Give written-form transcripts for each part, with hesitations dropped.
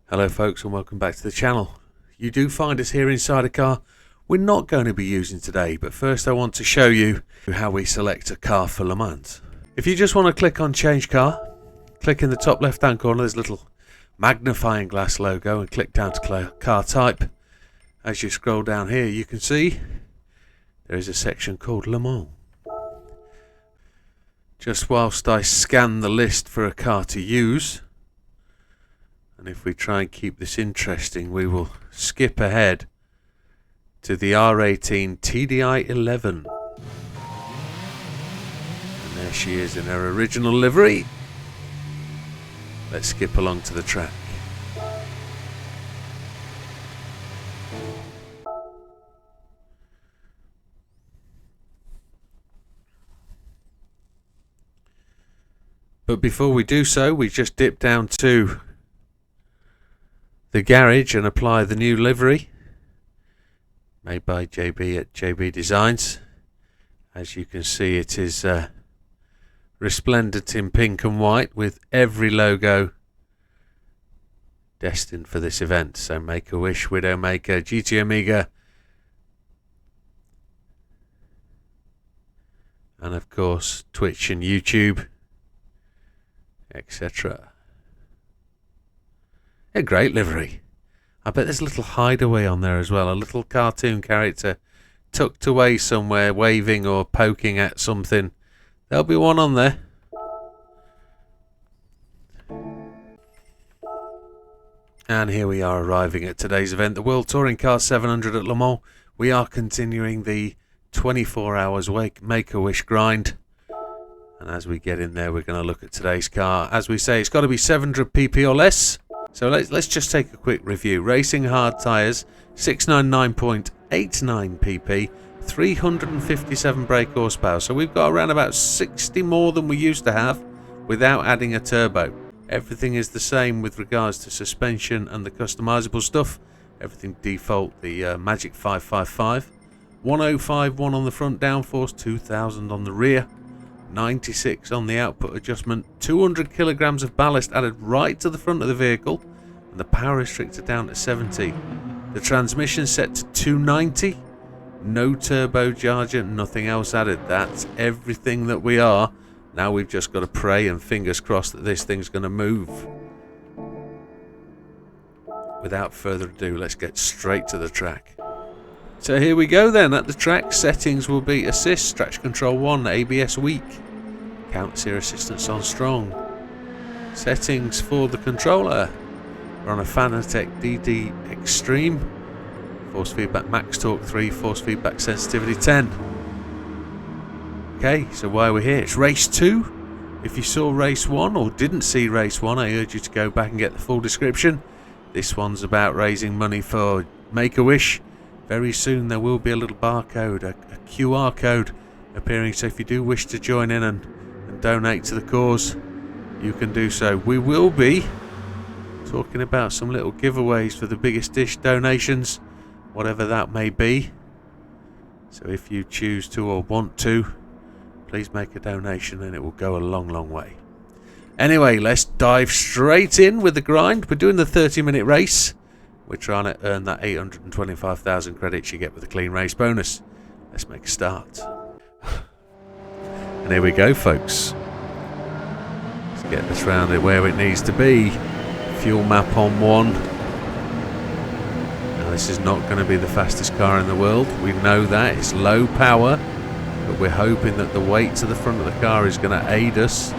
Hello folks and welcome back to the channel. You do find us here inside a car we're not going to be using today, but first I want to show you how we select a car for Le Mans. If you just want to click on change car, click in the top left hand corner, there's a little magnifying glass logo, and click down to car type. As you scroll down here you can see there is a section called Le Mans. Just whilst I scan the list for a car to use, and if we try and keep this interesting, we will skip ahead to the R18 TDI 11. And there she is in her original livery. Let's skip along to the track. But before we do so, we just dip down to the garage and apply the new livery made by JB at JB Designs. As you can see, it is resplendent in pink and white with every logo destined for this event. So Make-A-Wish, Widdowmaker, GT Amiga, and of course Twitch and YouTube, etc. A great livery. I bet there's a little hideaway on there as well, a little cartoon character tucked away somewhere waving or poking at something. There'll be one on there. And here we are arriving at today's event, the World Touring Car 700 at Le Mans. We are continuing the 24 hours Make-A-Wish grind. And as we get in there, we're going to look at today's car. As we say, it's got to be 700 pp or less. So let's just take a quick review. Racing hard tyres, 699.89 pp, 357 brake horsepower. So we've got around about 60 more than we used to have without adding a turbo. Everything is the same with regards to suspension and the customizable stuff. Everything default, the Magic 555. 1051 on the front downforce, 2000 on the rear. 96 on the output adjustment, 200 kilograms of ballast added right to the front of the vehicle, and the power restrictor down to 70. The transmission set to 290, no turbocharger, nothing else added. That's everything that we are. Now we've just got to pray and fingers crossed that this thing's going to move. Without further ado, let's get straight to the track. So here we go then. At the track, settings will be assist, traction control 1, ABS weak, counter assistance on strong. Settings for the controller, we're on a Fanatec DD Extreme, force feedback max torque 3, force feedback sensitivity 10. Okay, so why are we here? It's race 2. If you saw race 1 or didn't see race 1, I urge you to go back and get the full description. This one's about raising money for Make-A-Wish. Very soon there will be a little barcode, a QR code appearing, so if you do wish to join in and donate to the cause, you can do so. We will be talking about some little giveaways for the biggest dish donations, whatever that may be. So if you choose to or want to, please make a donation and it will go a long, long way. Anyway, let's dive straight in with the grind. We're doing the 30-minute race. We're trying to earn that 825,000 credits you get with a clean race bonus. Let's make a start. And here we go, folks. Let's get this round it where it needs to be. Fuel map on 1. Now this is not going to be the fastest car in the world. We know that. It's low power. But we're hoping that the weight to the front of the car is going to aid us.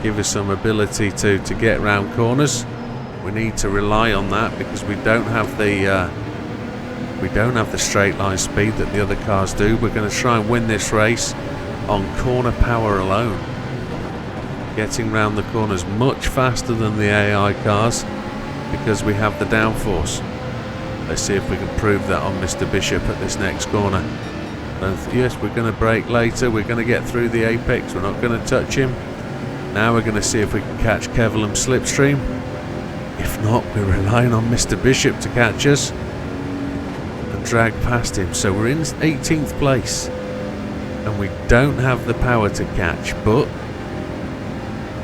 Give us some ability to get round corners. We need to rely on that because we don't have the straight line speed that the other cars do. We're going to try and win this race on corner power alone, getting round the corners much faster than the AI cars because we have the downforce. Let's see if we can prove that on Mr. Bishop at this next corner. Yes, we're going to brake later. We're going to get through the apex. We're not going to touch him. Now we're going to see if we can catch Kevelim's slipstream. If not, we're relying on Mr. Bishop to catch us and drag past him. So we're in 18th place and we don't have the power to catch, but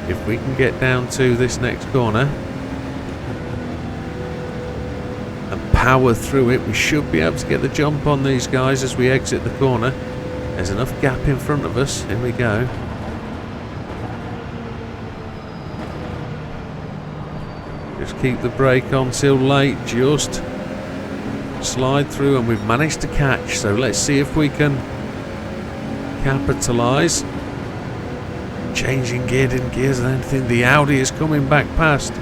if we can get down to this next corner power through it. We should be able to get the jump on these guys as we exit the corner. There's enough gap in front of us. Here we go. Just keep the brake on till late. Just slide through, and we've managed to catch. So let's see if we can capitalise. Changing gears and anything. The Audi is coming back past.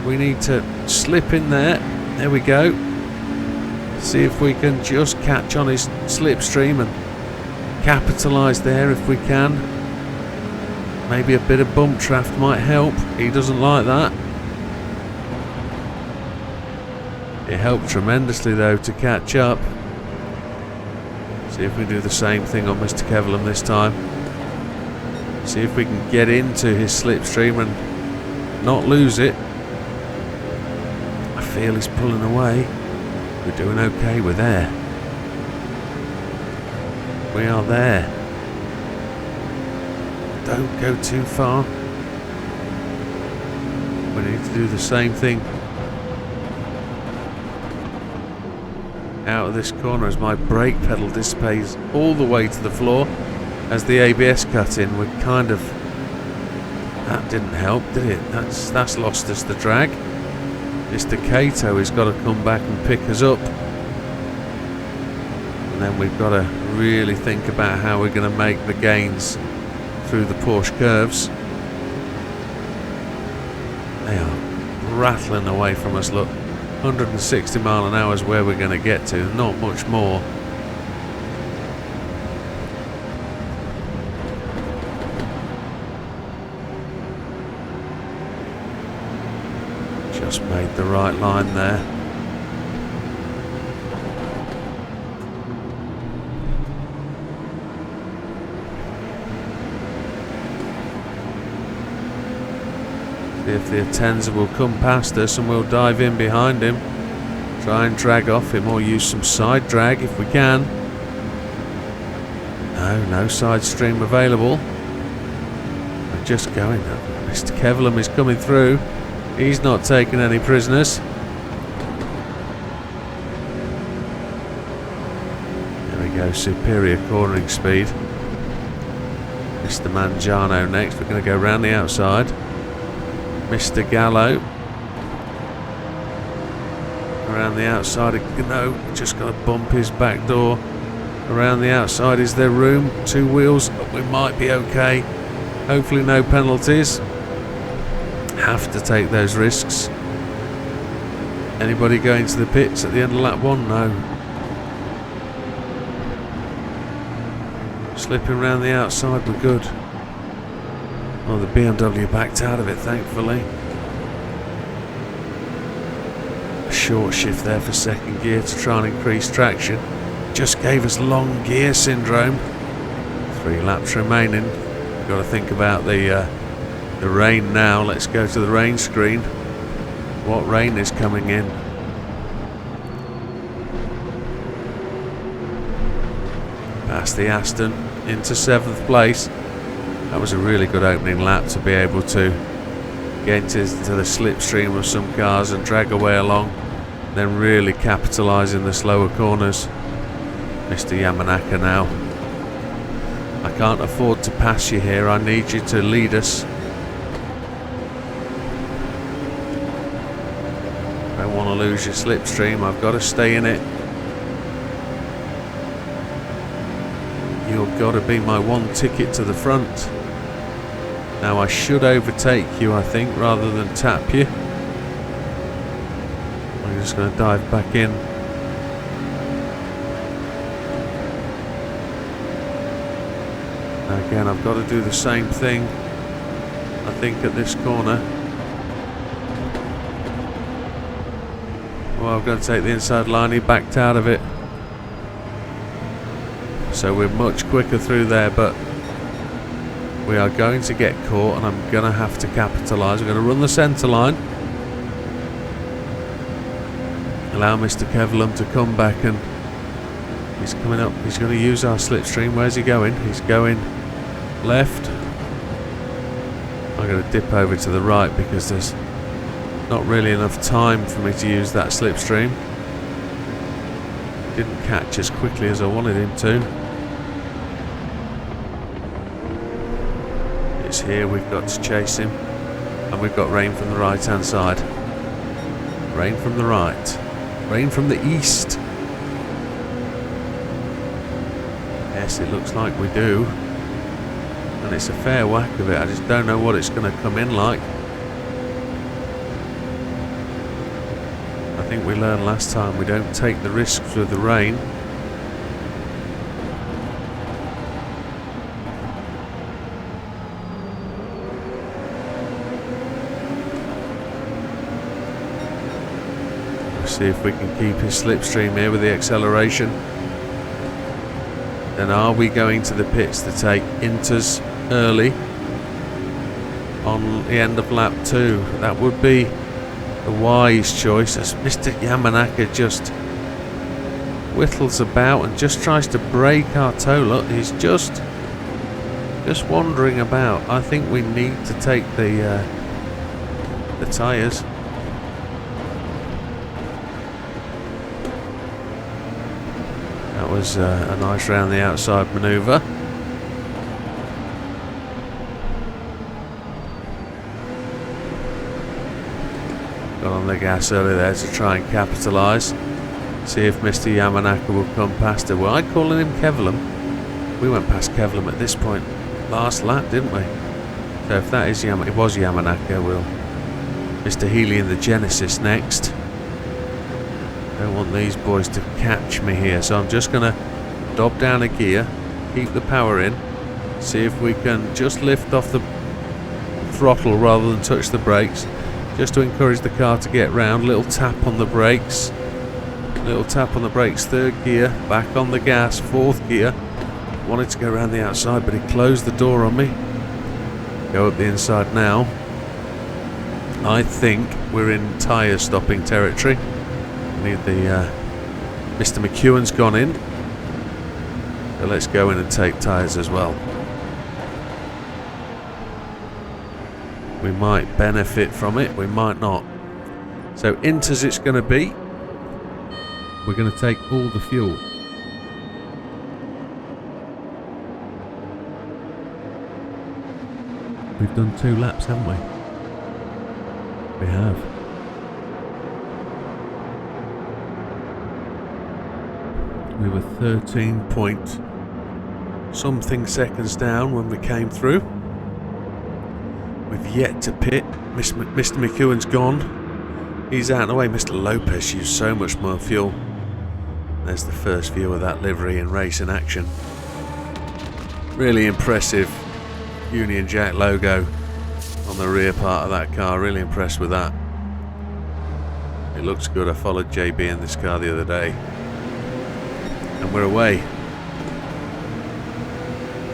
We need to slip in there. There we go. See if we can just catch on his slipstream and capitalise there if we can. Maybe a bit of bump draft might help. He doesn't like that. It helped tremendously though to catch up. See if we do the same thing on Mr. Kevlam this time. See if we can get into his slipstream and not lose it. I feel he's pulling away. We're doing okay, we're there. We are there. Don't go too far. We need to do the same thing. Out of this corner as my brake pedal dissipates all the way to the floor as the ABS cut in. We're kind of... That didn't help, did it? That's lost us the drag. Mr. Kato has got to come back and pick us up. And then we've got to really think about how we're going to make the gains through the Porsche curves. They are rattling away from us, look. 160 mile an hour is where we're going to get to, not much more. Just made the right line there. See if the Atenza will come past us and we'll dive in behind him. Try and drag off him or use some side drag if we can. No side stream available. We're just going up. Mr. Kevlam is coming through. He's not taking any prisoners. There we go, superior cornering speed. Mr. Mangiano next. We're going to go round the outside. Mr. Gallo. Around the outside, no, just got to bump his back door. Around the outside, is there room? 2 wheels, we might be okay. Hopefully no penalties. Have to take those risks. Anybody going to the pits at the end of lap 1? No. Slipping around the outside, we're good. Oh, the BMW backed out of it, thankfully. A short shift there for second gear to try and increase traction. Just gave us long gear syndrome. 3 laps remaining. We've got to think about the rain now. Let's go to the rain screen. What rain is coming in? Past the Aston into 7th place. That was a really good opening lap to be able to get into the slipstream of some cars and drag away along, then really capitalise in the slower corners. Mr. Yamanaka now. I can't afford to pass you here. I need you to lead us. Don't want to lose your slipstream. I've got to stay in it. You've got to be my one ticket to the front. Now I should overtake you, I think, rather than tap you. I'm just going to dive back in. Now again, I've got to do the same thing, I think, at this corner. Well, I'm going to take the inside line. He backed out of it. So we're much quicker through there, but we are going to get caught and I'm going to have to capitalise. We're going to run the centre line. Allow Mr. Kevlam to come back, and he's coming up. He's going to use our slipstream. Where's he going? He's going left. I'm going to dip over to the right because there's not really enough time for me to use that slipstream. Didn't catch as quickly as I wanted him to. It's here, we've got to chase him. And we've got rain from the right hand side. Rain from the right. Rain from the east. Yes, it looks like we do. And it's a fair whack of it. I just don't know what it's going to come in like. I think we learned last time we don't take the risks with the rain. We'll see if we can keep his slipstream here with the acceleration. Then are we going to the pits to take inters early on the end of lap 2? That would be a wise choice, as Mr. Yamanaka just whittles about and just tries to break our toe. Look, he's just wandering about. I think we need to take the tyres. That was a nice round the outside manoeuvre. Got on the gas early there to try and capitalise. See if Mr. Yamanaka will come past her. Well, I'm calling him Kevlam. We went past Kevlam at this point last lap, didn't we? So if that is it was Yamanaka, we'll Mr. Healy in the Genesis next. Don't want these boys to catch me here, so I'm just going to dob down a gear, keep the power in, see if we can just lift off the throttle rather than touch the brakes, just to encourage the car to get round. Little tap on the brakes, third gear, back on the gas, fourth gear. Wanted to go around the outside, but he closed the door on me. Go up the inside now. I think we're in tyre stopping territory. Need the Mr. McEwen's gone in, so let's go in and take tyres as well. We might benefit from it, we might not. So inters it's going to be. We're going to take all the fuel. We've done 2 laps, haven't we? We have. We were 13 point something seconds down when we came through. We've yet to pit. Mr. McEwen's gone. He's out of the way. Mr. Lopez used so much more fuel. There's the first view of that livery in race in action. Really impressive Union Jack logo on the rear part of that car. Really impressed with that. It looks good. I followed JB in this car the other day. And we're away.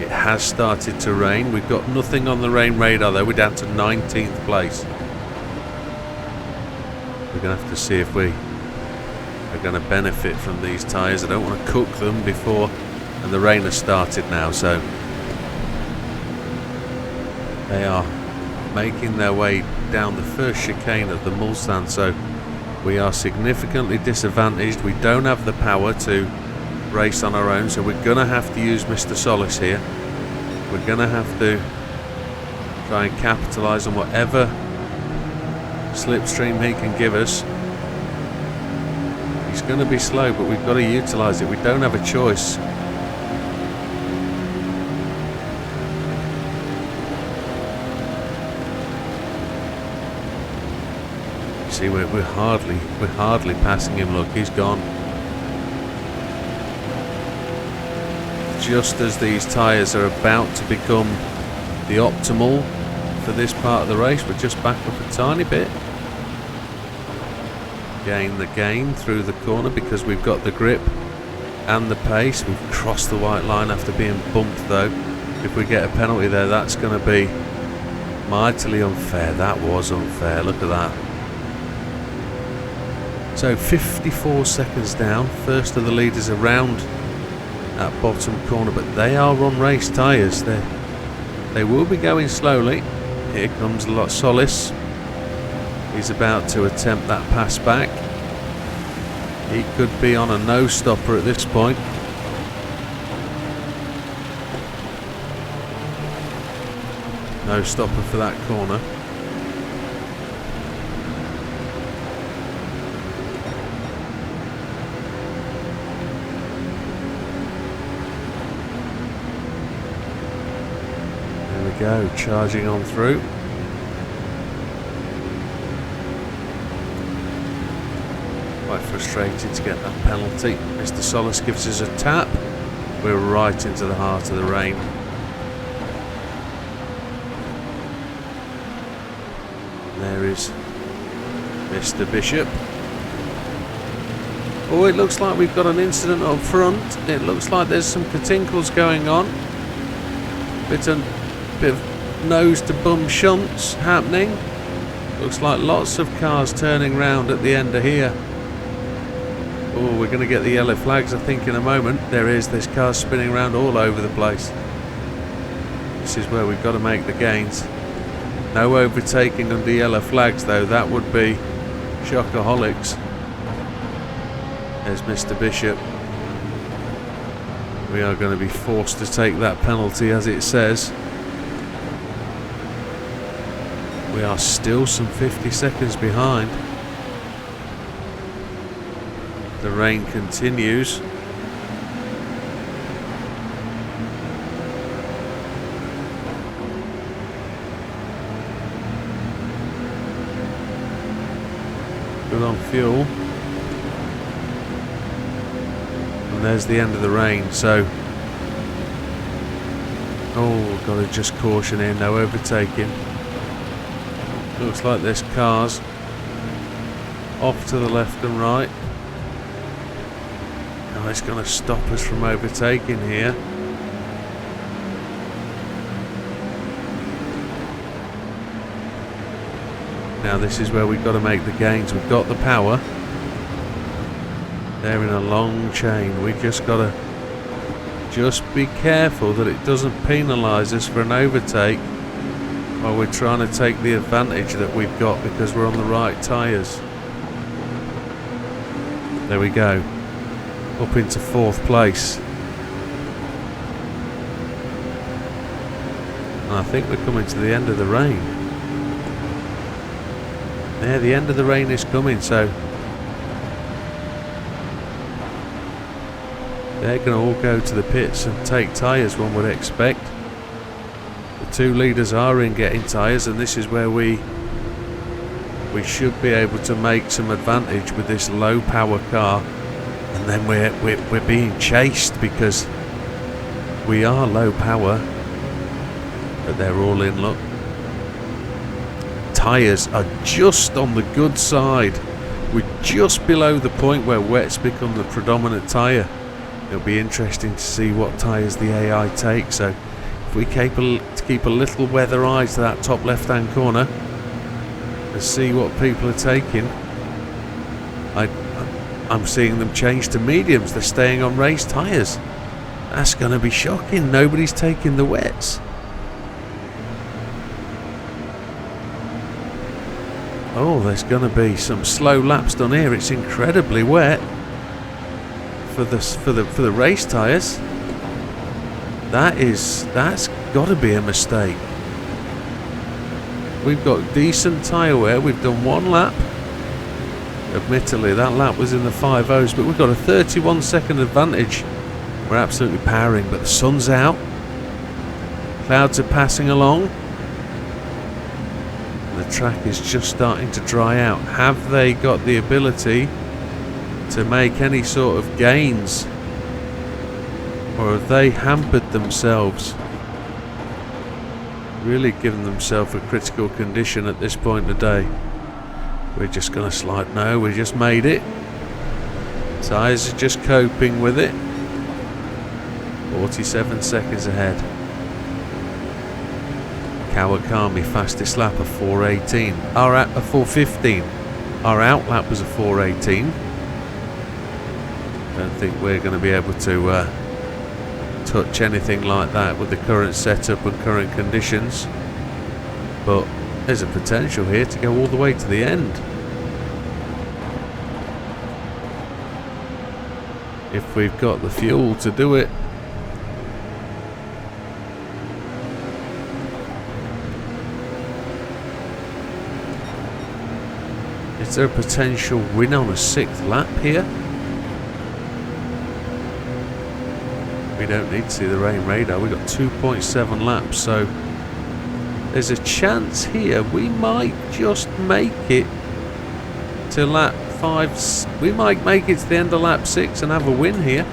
It has started to rain. We've got nothing on the rain radar though. We're down to 19th place. We're going to have to see if we are going to benefit from these tyres. I don't want to cook them before, and the rain has started now, so they are making their way down the first chicane of the Mulsanne, so we are significantly disadvantaged. We don't have the power to race on our own, so we're going to have to use Mr. Solis here. We're going to have to try and capitalise on whatever slipstream he can give us. He's going to be slow, but we've got to utilise it. We don't have a choice. See, we're hardly passing him. Look, he's gone. Just as these tyres are about to become the optimal for this part of the race, we're just back up a tiny bit. Gain the gain through the corner because we've got the grip and the pace. We've crossed the white line after being bumped though. If we get a penalty there, that's going to be mightily unfair. That was unfair, look at that. So 54 seconds down, first of the leaders around that bottom corner, but they are on race tyres. They will be going slowly. Here comes Solis. He's about to attempt that pass back. He could be on a no stopper at this point. No stopper for that corner. There we go, charging on through. Quite frustrated to get that penalty. Mr. Solace gives us a tap. We're right into the heart of the rain. There is Mr. Bishop. Oh, it looks like we've got an incident up front. It looks like there's some katinkles going on. Bit of nose to bum shunts happening. Looks like lots of cars turning round at the end of here. Oh, we're going to get the yellow flags, I think, in a moment. There is. There's cars spinning around all over the place. This is where we've got to make the gains. No overtaking under yellow flags, though. That would be shockaholics. There's Mr. Bishop. We are going to be forced to take that penalty, as it says. We are still some 50 seconds behind. The rain continues. Good on fuel. And there's the end of the rain, so... Oh, got to just caution here, no overtaking. Looks like there's cars off to the left and right. Oh, it's going to stop us from overtaking here. Now this is where we've got to make the gains. We've got the power. They're in a long chain. We just got to just be careful that it doesn't penalise us for an overtake while we're trying to take the advantage that we've got because we're on the right tyres. There we go. Up into 4th place. And I think we're coming to the end of the rain. Yeah, the end of the rain is coming, so they're going to all go to the pits and take tyres, one would expect. The 2 leaders are in getting tyres, and this is where we should be able to make some advantage with this low power car. And then we're being chased because we are low power, but they're all in luck. Tyres are just on the good side. We're just below the point where wets become the predominant tyre. It'll be interesting to see what tyres the AI take. So if we keep a little weather eye to that top left hand corner and see what people are taking. I'm seeing them change to mediums. They're staying on race tyres. That's going to be shocking. Nobody's taking the wets. Oh, there's going to be some slow laps done here. It's incredibly wet for the race tyres. That's got to be a mistake. We've got decent tyre wear. We've done 1 lap. Admittedly, that lap was in the 5.0s, but we've got a 31-second advantage. We're absolutely powering, but the sun's out. Clouds are passing along. The track is just starting to dry out. Have they got the ability to make any sort of gains? Or have they hampered themselves? Really given themselves a critical condition at this point of the day. We're just going to slide. No, we just made it. Tyres are just coping with it. 47 seconds ahead. Kawakami fastest lap of 4:18. A 4:15. Our out lap was a 4:18. Don't think we're going to be able to touch anything like that with the current setup and current conditions. But there's a potential here to go all the way to the end. if we've got the fuel to do it. Is there a potential win on a 6th lap here? We don't need to see the rain radar. We've got 2.7 laps, so there's a chance here we might just make it to lap 5. We might make it to the end of lap 6 and have a win here.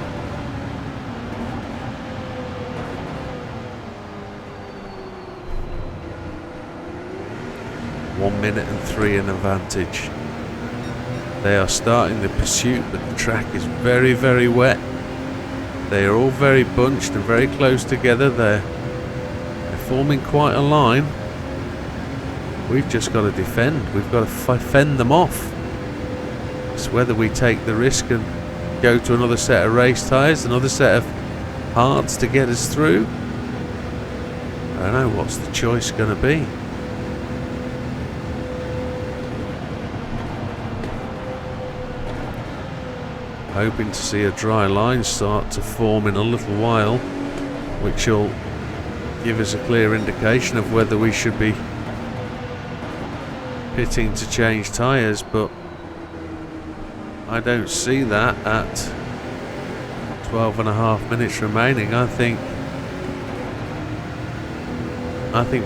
One minute and 3 in advantage. They are starting the pursuit, but the track is very, very wet. They are all very bunched and very close together. They're forming quite a line. We've just got to defend. We've got to fend them off. It's whether we take the risk and go to another set of race tyres, another set of hards to get us through. I don't know what's the choice going to be. Hoping to see a dry line start to form in a little while, which will give us a clear indication of whether we should be pitting to change tyres, but I don't see that at 12.5 minutes remaining. I think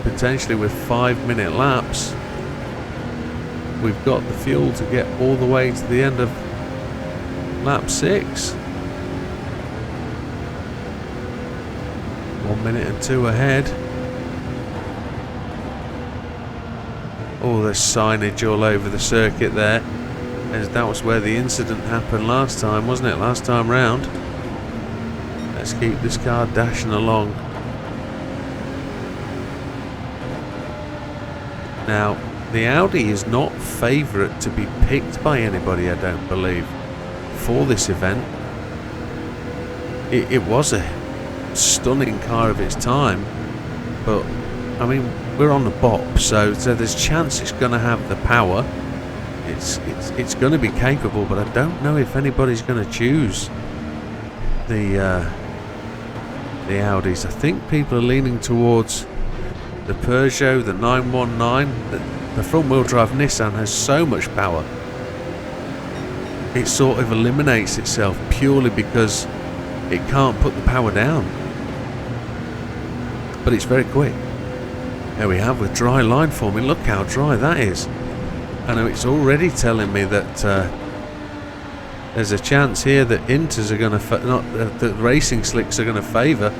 potentially with 5-minute laps we've got the fuel to get all the way to the end of lap 6. 1 minute and 2 ahead. Oh, there's signage all over the circuit there. As that was where the incident happened last time, wasn't it? Last time round. Let's keep this car dashing along. Now, the Audi is not favourite to be picked by anybody, I don't believe, for this event. It was a stunning car of its time, but I mean, we're on the BOP, so there's chance it's going to have the power. It's going to be capable, but I don't know if anybody's going to choose the Audis. I think people are leaning towards the Peugeot, the 919. The front-wheel drive Nissan has so much power. It sort of eliminates itself purely because it can't put the power down. But it's very quick. There we have with dry line forming. Look how dry that is. I know it's already telling me that there's a chance here that Inters are going to, the racing slicks are going to favour.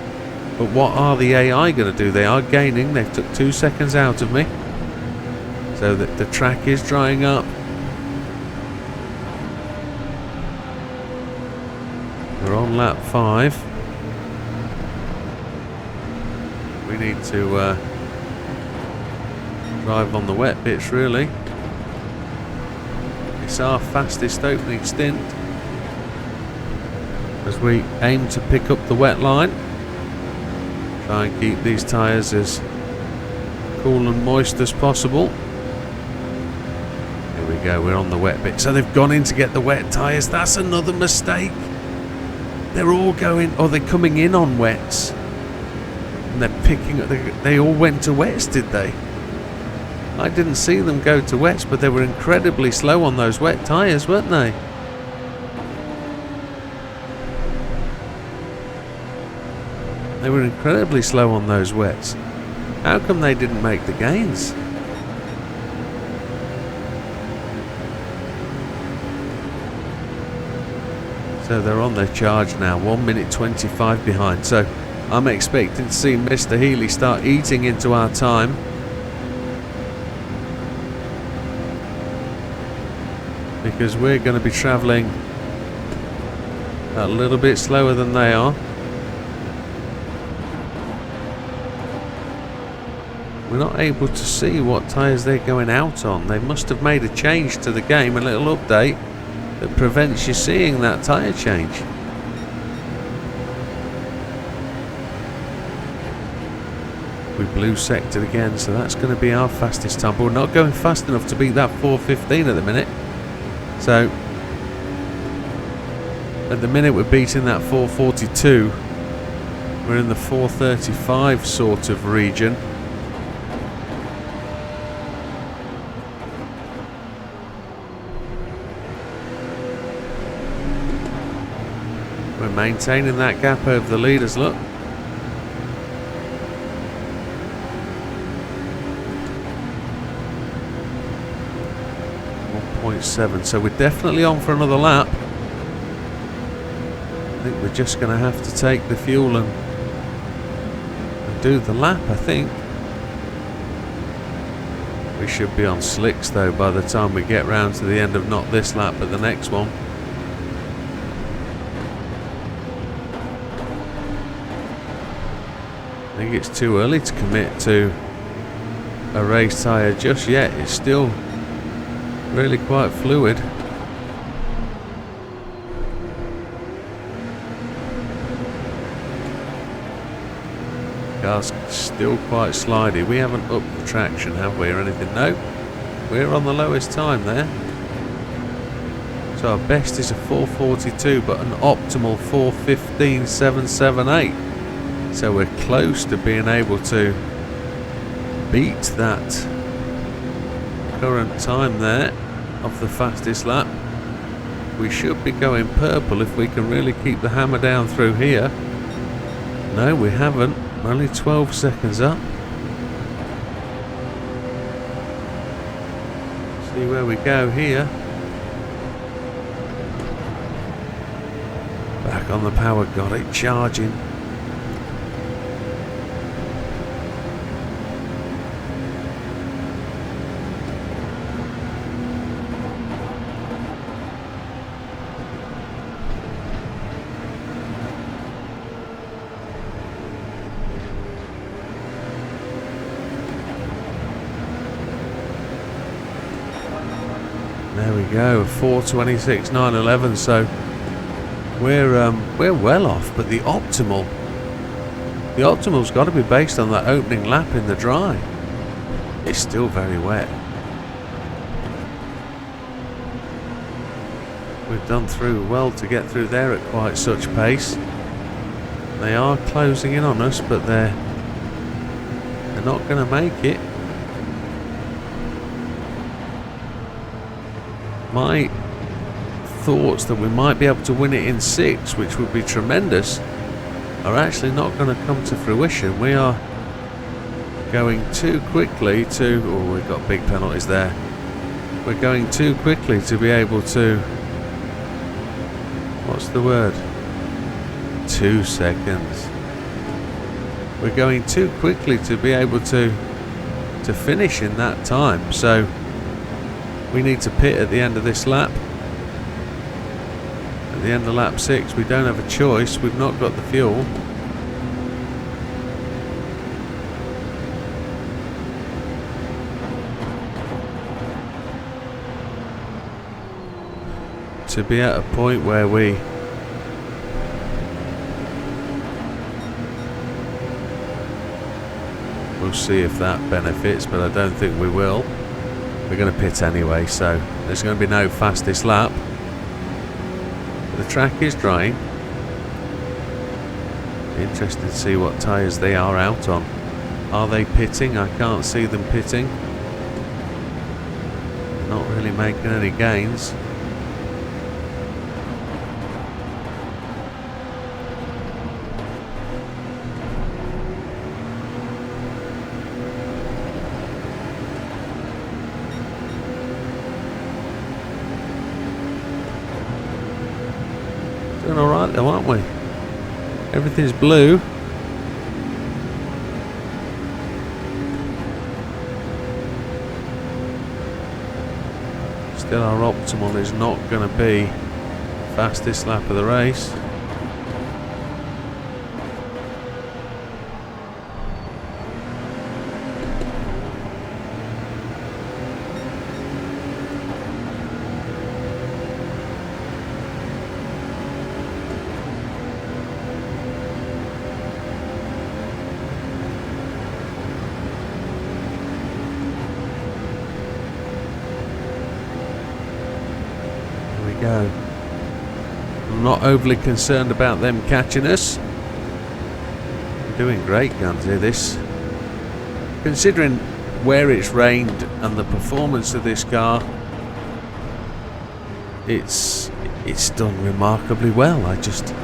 But what are the AI going to do? They are gaining. They've took 2 seconds out of me. So that the track is drying up. We're on lap 5. We need to drive on the wet bits, really. It's our fastest opening stint as we aim to pick up the wet line. Try and keep these tyres as cool and moist as possible. Here we go, we're on the wet bit. So they've gone in to get the wet tyres. That's another mistake. They're all going, or they're coming in on wets. And they're picking up, they all went to wets, did they? I didn't see them go to wets, but they were incredibly slow on those wet tyres, weren't they? They were incredibly slow on those wets. How come they didn't make the gains? So they're on their charge now, 1 minute 25 behind. So I'm expecting to see Mr. Healy start eating into our time. Because we're going to be travelling a little bit slower than they are. We're not able to see what tyres they're going out on. They must have made a change to the game, a little update that prevents you seeing that tyre change. We blue sectored again, so that's going to be our fastest time. But we're not going fast enough to beat that 4:15 at the minute. So At the minute we're beating that 442. We're in the 435 sort of region. We're maintaining that gap over the leaders, look. .7, so we're definitely on for another lap. I think we're just going to have to take the fuel and do the lap, I think. We should be on slicks though by the time we get round to the end of not this lap but the next one. I think it's too early to commit to a race tyre just yet. It's still really quite fluid. Car's still quite slidey. We haven't upped the traction, have we, or anything? No, we're on the lowest time there. So our best is a 4:42, but an optimal 4:15.778. So we're close to being able to beat that current time there of the fastest lap. We should be going purple if we can really keep the hammer down through here. No, we haven't. We're only 12 seconds up. See where we go here. Back on the power, got it charging. There we go, 4:26.911. So we're well off, but the optimal's got to be based on that opening lap in the dry. It's still very wet. We've done through well to get through there at quite such pace. They are closing in on us, but they're not going to make it. My thoughts that we might be able to win it in 6, which would be tremendous, are actually not going to come to fruition. We are going too quickly to... Oh, we've got big penalties there. We're going too quickly to be able to... What's the word? 2 seconds. We're going too quickly to be able to finish in that time. So we need to pit at the end of this lap. At the end of lap 6, we don't have a choice. We've not got the fuel. To be at a point where we'll see if that benefits, but I don't think we will. We're going to pit anyway, so there's going to be no fastest lap. The track is drying. Be interested to see what tyres they are out on. Are they pitting? I can't see them pitting. They're not really making any gains. Doing alright though, aren't we? Everything's blue. Still our optimal is not going to be fastest lap of the race. Go. I'm not overly concerned about them catching us. We're doing great guns here, this. Considering where it's rained and the performance of this car, it's done remarkably well. I just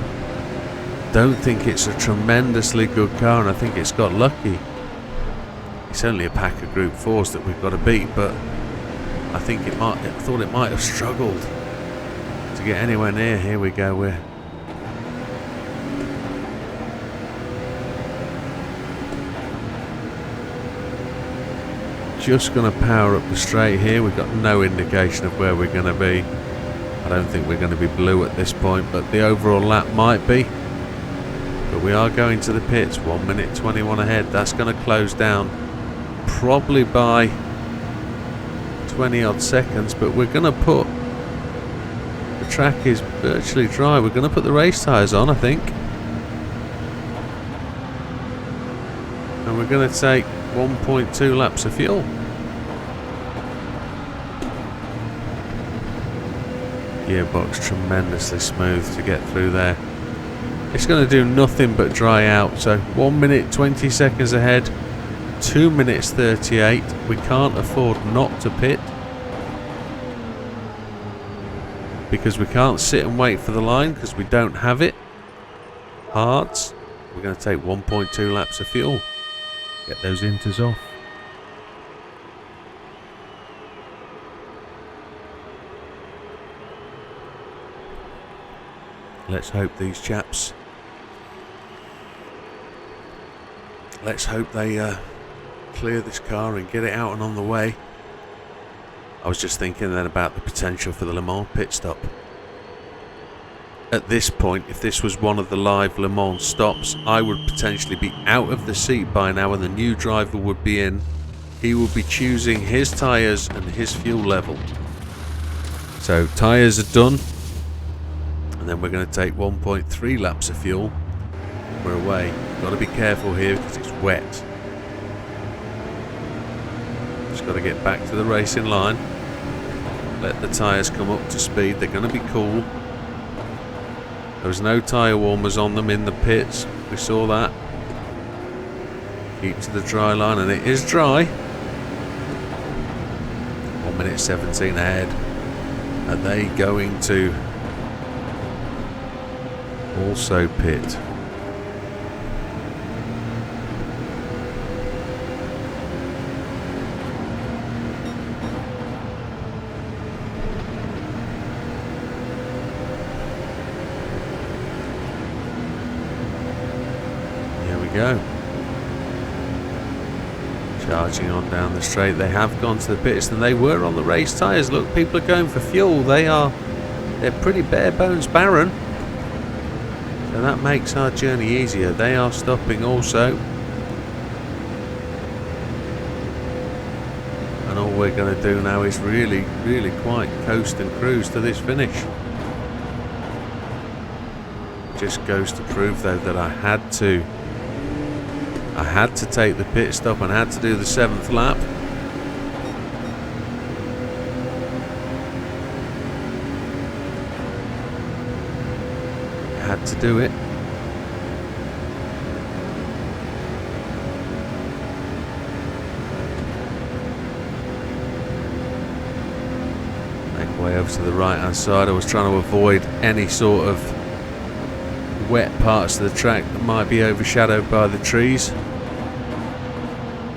don't think it's a tremendously good car, and I think it's got lucky. It's only a pack of Group 4s that we've got to beat, but I think I thought it might have struggled to get anywhere near. Here we go. We're just going to power up the straight here. We've got no indication of where we're going to be. I don't think we're going to be blue at this point, but the overall lap might be. But we are going to the pits. 1 minute 21 ahead. That's going to close down probably by 20 odd seconds, but we're going to put, the track is virtually dry, we're going to put the race tyres on, I think, and we're going to take 1.2 laps of fuel. Gearbox tremendously smooth to get through there. It's going to do nothing but dry out. So 1 minute 20 seconds ahead, 2 minutes 38. We can't afford not to pit, because we can't sit and wait for the line because we don't have it. Hards. We're going to take 1.2 laps of fuel. Get those inters off. Let's hope these chaps, let's hope they clear this car and get it out and on the way. I was just thinking then about the potential for the Le Mans pit stop. At this point, if this was one of the live Le Mans stops, I would potentially be out of the seat by now and the new driver would be in. He would be choosing his tyres and his fuel level. So tyres are done, and then we're going to take 1.3 laps of fuel. We're away. Got to be careful here because it's wet. Just got to get back to the racing line. Let the tyres come up to speed. They're going to be cool. There was no tyre warmers on them in the pits. We saw that. Keep to the dry line, and it is dry. 1 minute 17 ahead. Are they going to also pit? Go. Charging on down the straight. They have gone to the pits and they were on the race tyres. Look, people are going for fuel. They're pretty bare bones barren. So that makes our journey easier. They are stopping also. And all we're going to do now is really, really quite coast and cruise to this finish. Just goes to prove though that I had to take the pit stop and had to do the 7th lap. Had to do it. Make way over to the right hand side. I was trying to avoid any sort of wet parts of the track that might be overshadowed by the trees.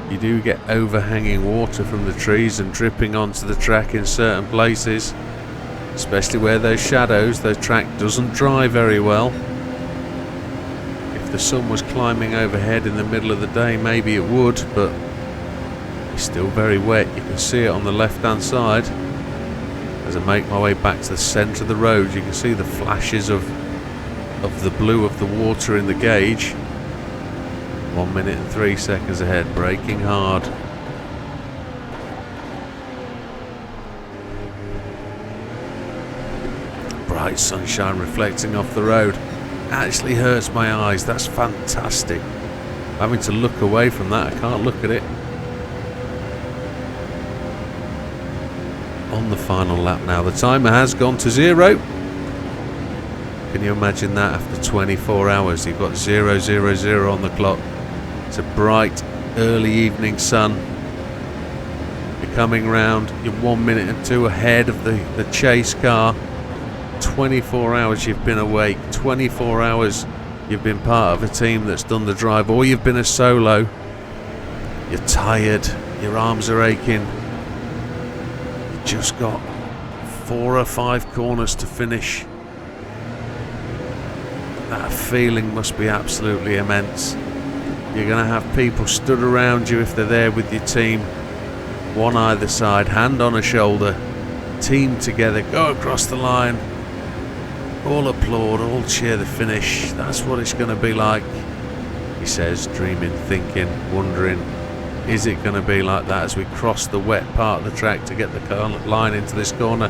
You do get overhanging water from the trees and dripping onto the track in certain places, especially where there's shadows. The track doesn't dry very well. If the sun was climbing overhead in the middle of the day, maybe it would, but it's still very wet. You can see it on the left hand side. As I make my way back to the centre of the road, you can see the flashes of the blue of the water in the gauge. 1 minute and 3 seconds ahead, braking hard. Bright sunshine reflecting off the road actually hurts my eyes. That's fantastic. I'm having to look away from that. I can't look at it. On the final lap now. The timer has gone to 0. Can you imagine that after 24 hours? You've got 000 on the clock. It's a bright, early evening sun. You're coming round, you're 1 minute and 2 ahead of the chase car. 24 hours you've been awake. 24 hours you've been part of a team that's done the drive, or you've been a solo. You're tired, your arms are aching. You've just got 4 or 5 corners to finish. That feeling must be absolutely immense. You're going to have people stood around you if they're there with your team, one either side, hand on a shoulder, team together, go across the line, all applaud, all cheer the finish. That's what it's going to be like, he says, dreaming, thinking, wondering, is it going to be like that as we cross the wet part of the track to get the line into this corner?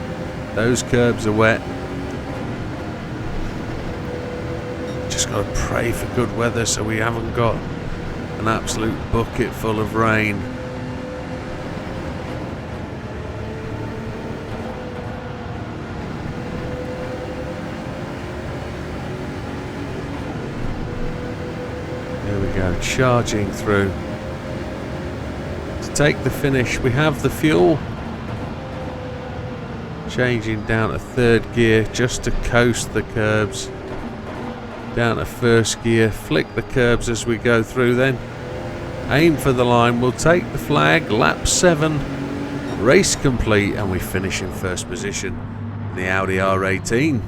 Those curbs are wet. Just got to pray for good weather so we haven't got an absolute bucket full of rain. There we go, charging through to take the finish. We have the fuel. Changing down to 3rd gear just to coast the curbs. Down to 1st gear, flick the curbs as we go through then. Aim for the line, we'll take the flag, lap 7, race complete, and we finish in 1st position in the Audi R18.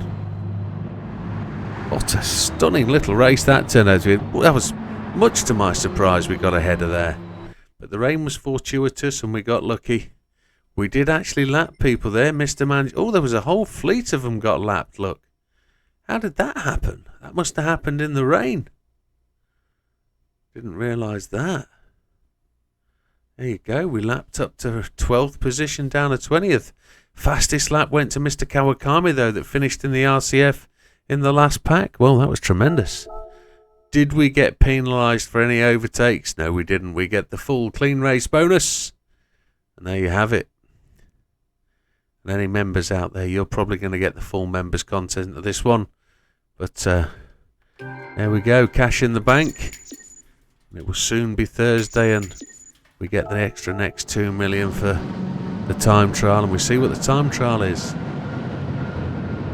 What a stunning little race that turned out to be. That was much to my surprise we got ahead of there. But the rain was fortuitous and we got lucky. We did actually lap people there, Mr. Manager. Oh, there was a whole fleet of them got lapped, look. How did that happen? That must have happened in the rain. Didn't realise that. There you go. We lapped up to 12th position down to 20th. Fastest lap went to Mr. Kawakami, though, that finished in the RCF in the last pack. Well, that was tremendous. Did we get penalised for any overtakes? No, we didn't. We get the full clean race bonus. And there you have it. And any members out there, you're probably going to get the full members content of this one. But there we go, cash in the bank. It will soon be Thursday and we get the extra next 2 million for the time trial, and we see what the time trial is.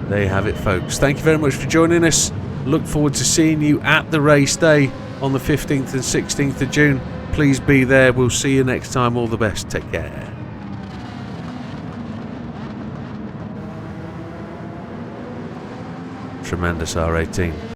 There you have it, folks. Thank you very much for joining us. Look forward to seeing you at the race day on the 15th and 16th of June. Please be there. We'll see you next time. All the best. Take care. Tremendous R18.